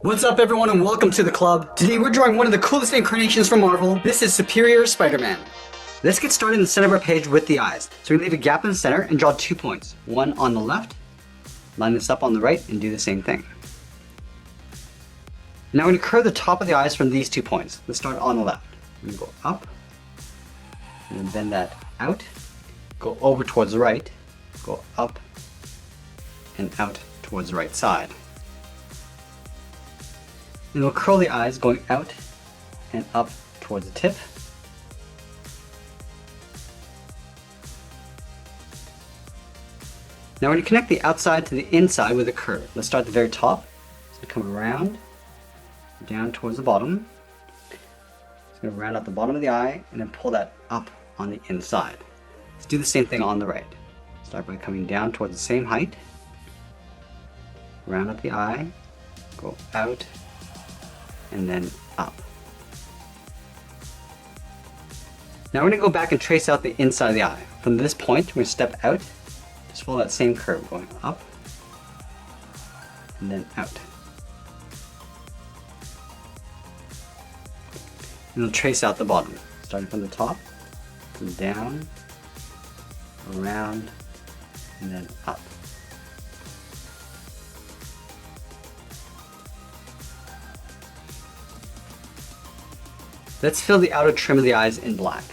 What's up everyone and welcome to the club. Today we're drawing one of the coolest incarnations from Marvel. This is Superior Spider-Man. Let's get started in the center of our page with the eyes. So we leave a gap in the center and draw 2 points. One on the left, line this up on the right and do the same thing. Now we're going to curve the top of the eyes from these 2 points. Let's start on the left. We're going to go up, and then bend that out, go over towards the right, go up and out towards the right side. And we'll curl the eyes going out and up towards the tip. Now we're going to connect the outside to the inside with a curve. Let's start at the very top. So come around, down towards the bottom. It's going to round out the bottom of the eye and then pull that up on the inside. Let's do the same thing on the right. Start by coming down towards the same height. Round up the eye, go out, and then up. Now we're going to go back and trace out the inside of the eye. From this point, we're going to step out, just follow that same curve, going up, and then out. And we'll trace out the bottom, starting from the top, down, around, and then up. Let's fill the outer trim of the eyes in black.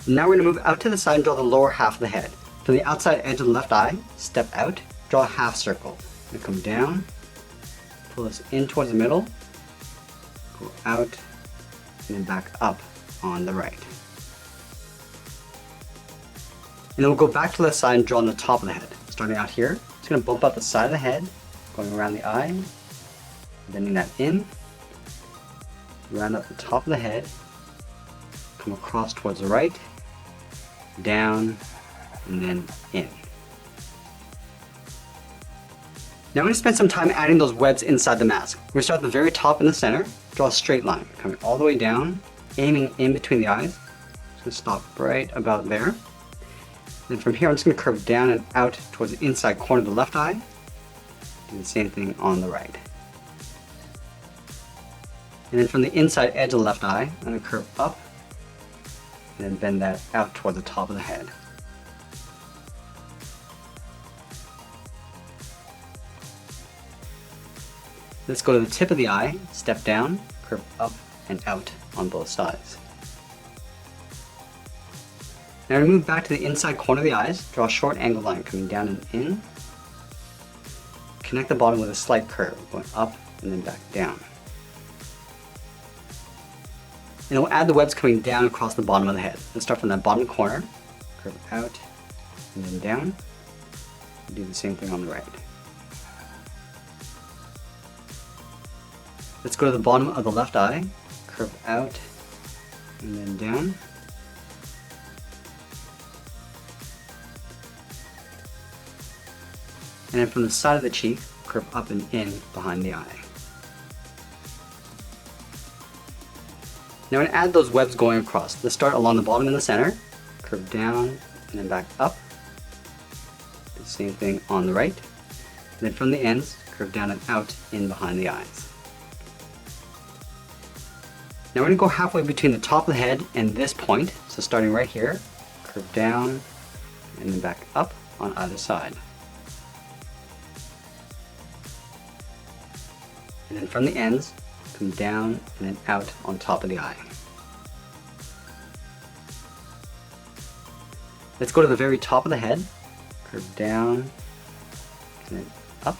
Now we're going to move out to the side and draw the lower half of the head. From the outside edge of the left eye, step out, draw a half circle. And come down, pull this in towards the middle, go out, and then back up on the right. And then we'll go back to the side and draw on the top of the head. Starting out here, it's going to bump out the side of the head, going around the eye, bending that in, round up the top of the head, come across towards the right, down, and then in. Now we're going to spend some time adding those webs inside the mask. We're going to start at the very top in the center, draw a straight line, coming all the way down, aiming in between the eyes. Just going to stop right about there. Then from here I'm just going to curve down and out towards the inside corner of the left eye. Do the same thing on the right. And then from the inside edge of the left eye, I'm going to curve up and then bend that out toward the top of the head. Let's go to the tip of the eye, step down, curve up and out on both sides. Now we move back to the inside corner of the eyes, draw a short angled line coming down and in. Connect the bottom with a slight curve, going up and then back down. And we'll add the webs coming down across the bottom of the head. Let's start from that bottom corner, curve out, and then down. Do the same thing on the right. Let's go to the bottom of the left eye, curve out, and then down. And then from the side of the cheek, curve up and in behind the eye. Now I'm going to add those webs going across. Let's start along the bottom in the center, curve down and then back up. Do the same thing on the right. And then from the ends, curve down and out in behind the eyes. Now we're going to go halfway between the top of the head and this point. So starting right here, curve down and then back up on either side. And then from the ends, come down and then out on top of the eye. Let's go to the very top of the head, curve down, and then up.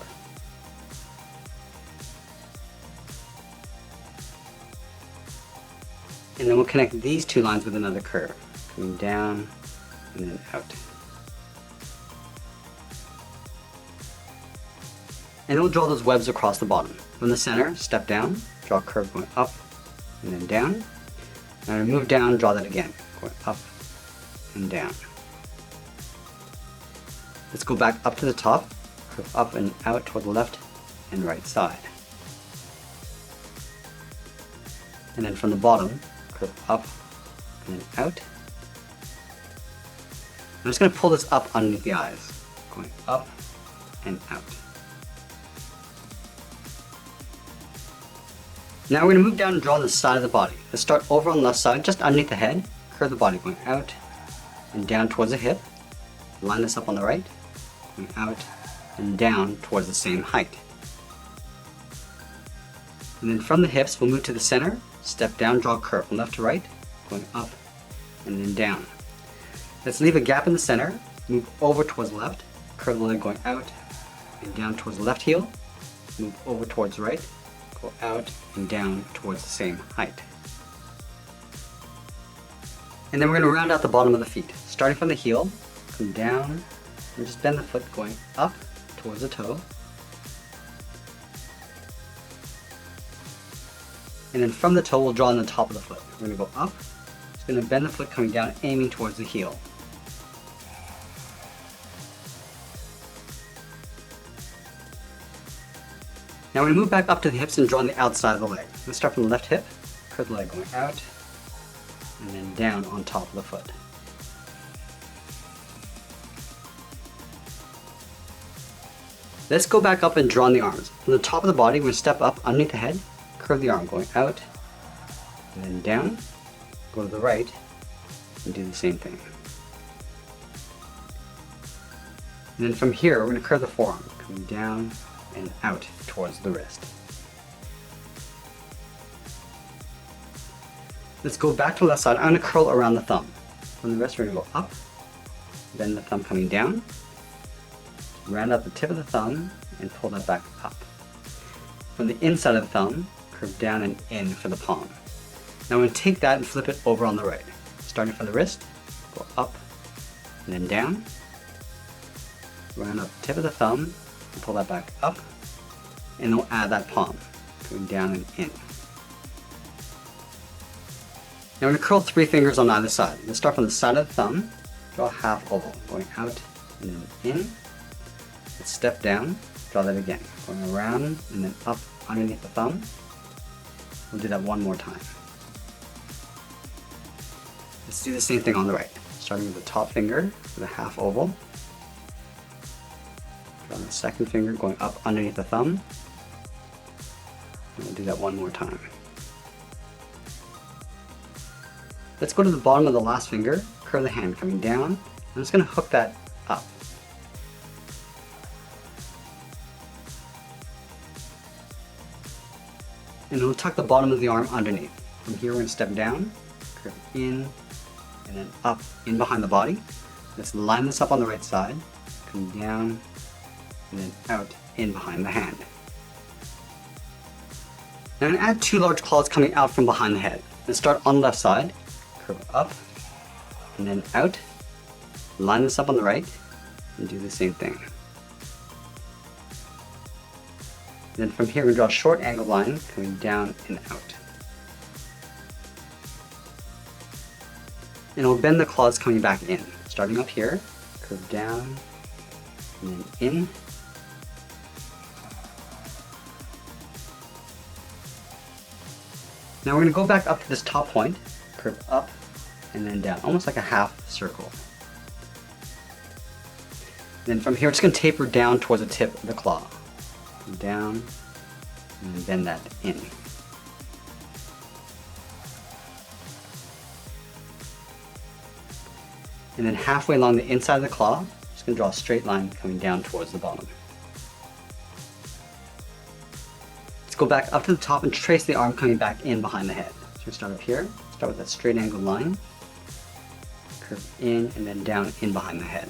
And then we'll connect these two lines with another curve, coming down and then out. And then we'll draw those webs across the bottom. From the center, step down, draw a curve going up and then down. And move down, draw that again, going up and down. Let's go back up to the top, curve up and out toward the left and right side. And then from the bottom, curve up and then out. I'm just going to pull this up underneath the eyes, going up and out. Now we're going to move down and draw the side of the body. Let's start over on the left side, just underneath the head, curve the body going out and down towards the hip. Line this up on the right, going out and down towards the same height. And then from the hips, we'll move to the center, step down, draw a curve from left to right, going up and then down. Let's leave a gap in the center, move over towards the left, curve the leg going out and down towards the left heel, move over towards the right, go out and down towards the same height. And then we're going to round out the bottom of the feet. Starting from the heel, come down, and just bend the foot going up towards the toe. And then from the toe, we'll draw on the top of the foot. We're going to go up, just going to bend the foot coming down, aiming towards the heel. Now we're going to move back up to the hips and draw on the outside of the leg. Let's start from the left hip, curve the leg going out, and then down on top of the foot. Let's go back up and draw on the arms. From the top of the body, we're going to step up underneath the head, curve the arm going out, and then down, go to the right, and do the same thing. And then from here, we're going to curve the forearm, coming down and out towards the wrist. Let's go back to the left side. I'm going to curl around the thumb. From the wrist, we're going to go up, bend the thumb coming down, round out the tip of the thumb, and pull that back up. From the inside of the thumb, curve down and in for the palm. Now I'm going to take that and flip it over on the right. Starting from the wrist, go up and then down, round out the tip of the thumb, and pull that back up, and then we'll add that palm, going down and in. Now we're going to curl 3 fingers on either side. Let's start from the side of the thumb, draw a half oval, going out and then in. Let's step down, draw that again, going around and then up underneath the thumb. We'll do that one more time. Let's do the same thing on the right, starting with the top finger with a half oval. Draw the second finger, going up underneath the thumb. And we'll do that one more time. Let's go to the bottom of the last finger, curve the hand coming down. I'm just going to hook that up. And we'll tuck the bottom of the arm underneath. From here we're going to step down, curve in, and then up in behind the body. Let's line this up on the right side, come down, and then out in behind the hand. Now I'm going to add 2 large claws coming out from behind the head. Let's start on the left side, curve up, and then out, line this up on the right, and do the same thing. Then from here we draw a short angled line coming down and out. And we'll bend the claws coming back in. Starting up here, curve down, and then in. Now we're going to go back up to this top point, curve up, and then down, almost like a half circle. Then from here, it's going to taper down towards the tip of the claw. Down, and then bend that in. And then halfway along the inside of the claw, just going to draw a straight line coming down towards the bottom. Let's go back up to the top and trace the arm coming back in behind the head. So we start up here, start with that straight angled line, curve in and then down in behind the head.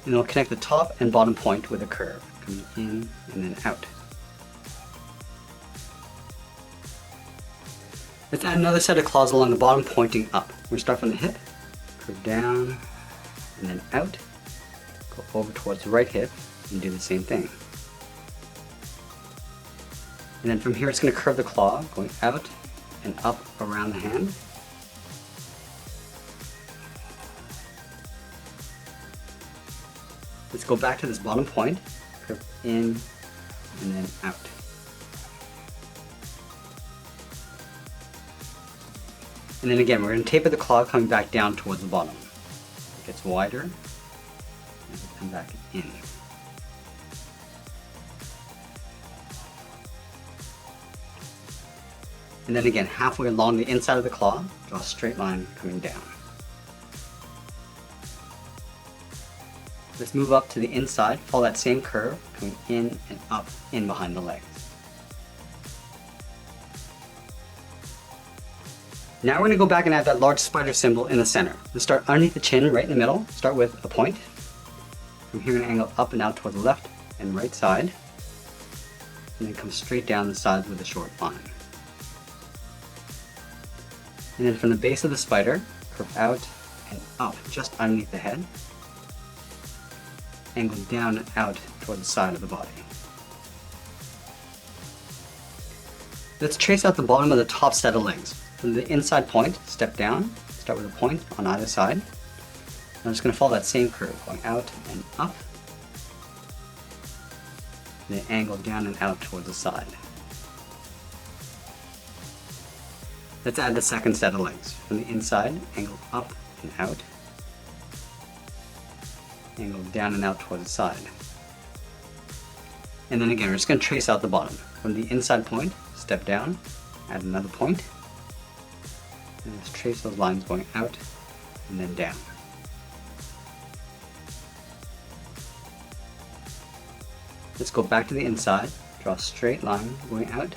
And then we'll connect the top and bottom point with a curve. coming in and then out. Let's add another set of claws along the bottom pointing up. We're going to start from the hip, curve down, and then out, go over towards the right hip, and do the same thing. And then from here it's going to curve the claw, going out and up around the hand. Let's go back to this bottom point, curve in and then out. And then again, we're going to taper the claw coming back down towards the bottom. It gets wider, and come back in. And then again, halfway along the inside of the claw, draw a straight line coming down. Let's move up to the inside, follow that same curve, coming in and up in behind the legs. Now we're going to go back and add that large spider symbol in the center. Let's start underneath the chin, right in the middle. Start with a point. From here, we're going to angle up and out toward the left and right side. And then come straight down the sides with a short line. And then from the base of the spider, curve out and up just underneath the head. Angle down and out toward the side of the body. Let's trace out the bottom of the top set of legs. From the inside point, step down, start with a point on either side. I'm just going to follow that same curve, going out and up. And then angle down and out towards the side. Let's add the second set of legs. From the inside, angle up and out. Angle down and out towards the side. And then again, we're just going to trace out the bottom. From the inside point, step down, add another point. And let's trace those lines going out and then down. Let's go back to the inside, draw a straight line going out.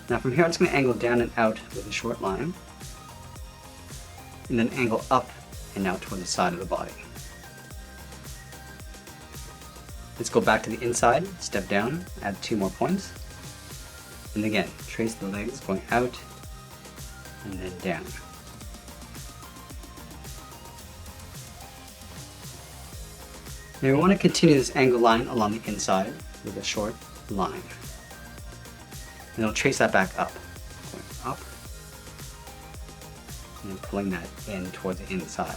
Now from here I'm just going to angle down and out with a short line. And then angle up and out toward the side of the body. Let's go back to the inside, step down, add 2 more points. And again, trace the legs going out and then down. Now we want to continue this angle line along the inside with a short line. And we'll trace that back up, going up, and then pulling that in towards the inside.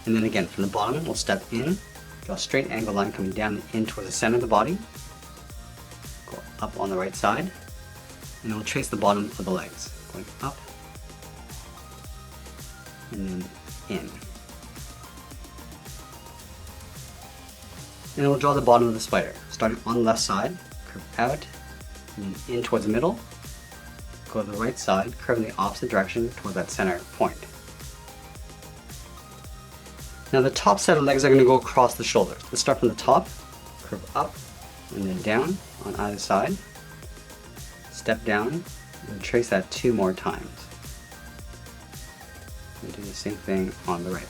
And then again, from the bottom, we'll step in, draw a straight angle line coming down and in towards the center of the body, go up on the right side, and then we'll trace the bottom of the legs, going up, and then in. And then we'll draw the bottom of the spider, starting on the left side, curve out, and then in towards the middle, go to the right side, curve in the opposite direction toward that center point. Now the top set of legs are going to go across the shoulders. Let's start from the top, curve up, and then down on either side, step down, and trace that 2 more times. And do the same thing on the right.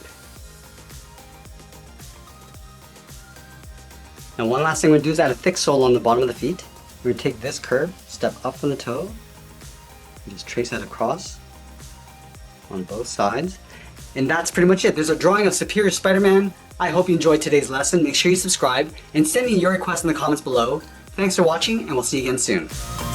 Now one last thing we're going to do is add a thick sole on the bottom of the feet. We're going to take this curve, step up from the toe, and just trace that across on both sides. And that's pretty much it. There's a drawing of Superior Spider-Man. I hope you enjoyed today's lesson. Make sure you subscribe and send me your requests in the comments below. Thanks for watching, and we'll see you again soon.